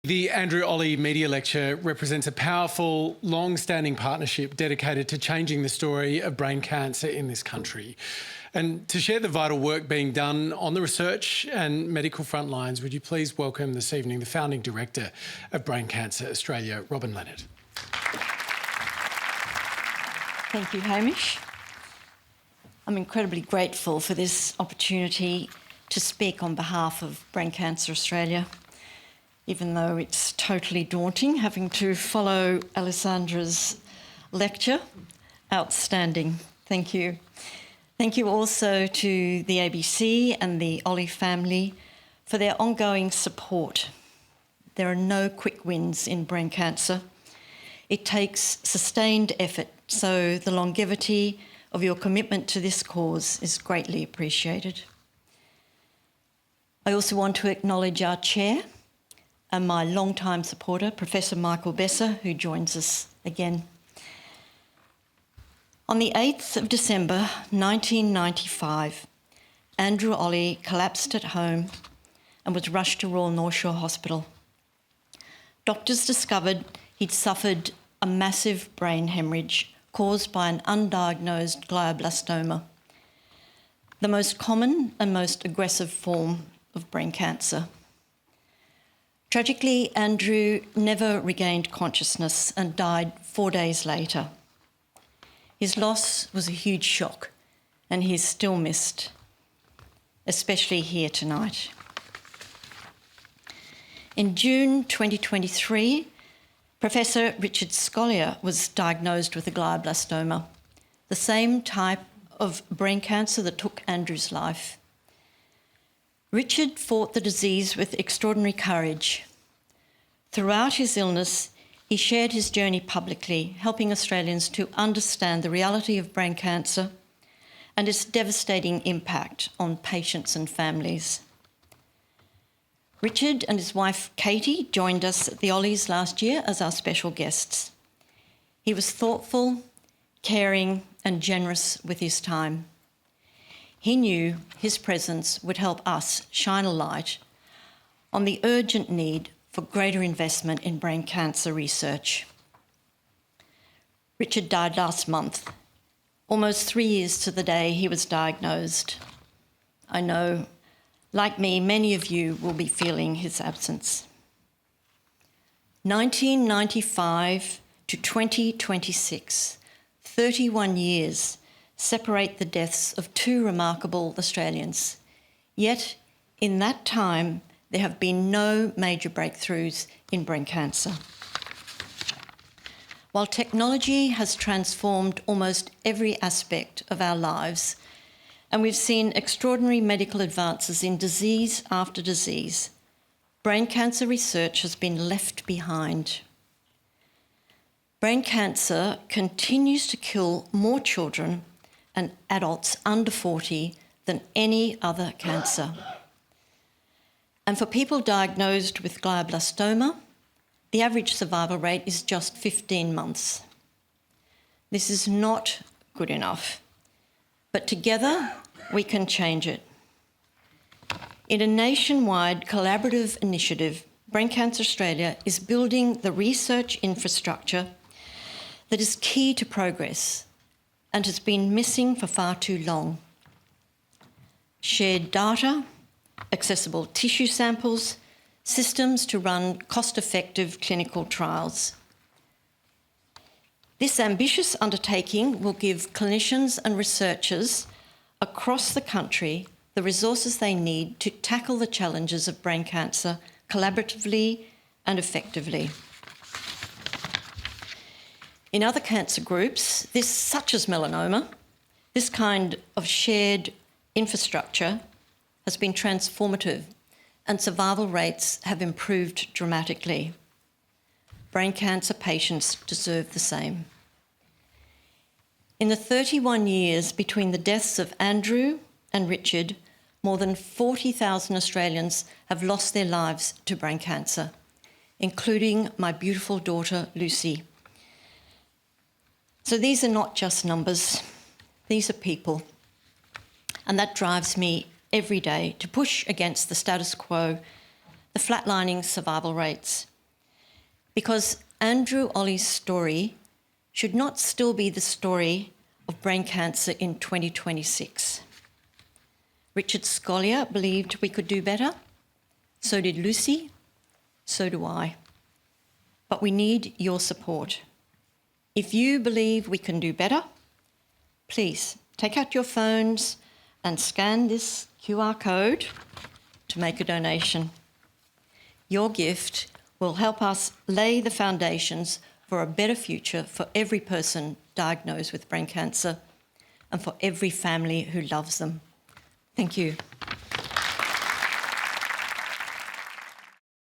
The Andrew Olle Media Lecture represents a powerful, long-standing partnership dedicated to changing the story of brain cancer in this country. And to share the vital work being done on the research and medical front lines, would you please welcome this evening the Founding Director of Brain Cancer Australia, Robyn Leonard. Thank you, Hamish. I'm incredibly grateful for this opportunity to speak on behalf of Brain Cancer Australia, even though it's totally daunting having to follow Alessandra's lecture. Outstanding. Thank you. Thank you also to the ABC and the Olle family for their ongoing support. There are no quick wins in brain cancer. It takes sustained effort, so the longevity of your commitment to this cause is greatly appreciated. I also want to acknowledge our chair and my long-time supporter, Professor Michael Besser, who joins us again. On the 8th of December 1995, Andrew Olle collapsed at home and was rushed to Royal North Shore Hospital. Doctors discovered he'd suffered a massive brain hemorrhage caused by an undiagnosed glioblastoma, the most common and most aggressive form of brain cancer. Tragically, Andrew never regained consciousness and died 4 days later. His loss was a huge shock, and he is still missed, especially here tonight. In June 2023, Professor Richard Scolyer was diagnosed with a glioblastoma, the same type of brain cancer that took Andrew's life. Richard fought the disease with extraordinary courage. Throughout his illness, he shared his journey publicly, helping Australians to understand the reality of brain cancer and its devastating impact on patients and families. Richard and his wife Katie joined us at the Olles last year as our special guests. He was thoughtful, caring and generous with his time. He knew his presence would help us shine a light on the urgent need for greater investment in brain cancer research. Richard died last month, almost 3 years to the day he was diagnosed. I know, like me, many of you will be feeling his absence. 1995 to 2026, 31 years separate the deaths of two remarkable Australians. Yet, in that time, there have been no major breakthroughs in brain cancer. While technology has transformed almost every aspect of our lives, and we've seen extraordinary medical advances in disease after disease, brain cancer research has been left behind. Brain cancer continues to kill more children and adults under 40 than any other cancer. And for people diagnosed with glioblastoma, the average survival rate is just 15 months. This is not good enough, but together we can change it. In a nationwide collaborative initiative, Brain Cancer Australia is building the research infrastructure that is key to progress and has been missing for far too long. Shared data, accessible tissue samples, systems to run cost-effective clinical trials. This ambitious undertaking will give clinicians and researchers across the country the resources they need to tackle the challenges of brain cancer collaboratively and effectively. In other cancer groups, such as melanoma, this kind of shared infrastructure has been transformative and survival rates have improved dramatically. Brain cancer patients deserve the same. In the 31 years between the deaths of Andrew and Richard, more than 40,000 Australians have lost their lives to brain cancer, including my beautiful daughter, Lucy. So these are not just numbers, these are people. And that drives me every day to push against the status quo the flatlining survival rates. Because Andrew Olle's story should not still be the story of brain cancer in 2026. Richard Scolyer believed we could do better. So did Lucy. So do I. But we need your support. If you believe we can do better, please take out your phones and scan this QR code to make a donation. Your gift will help us lay the foundations for a better future for every person diagnosed with brain cancer and for every family who loves them. Thank you.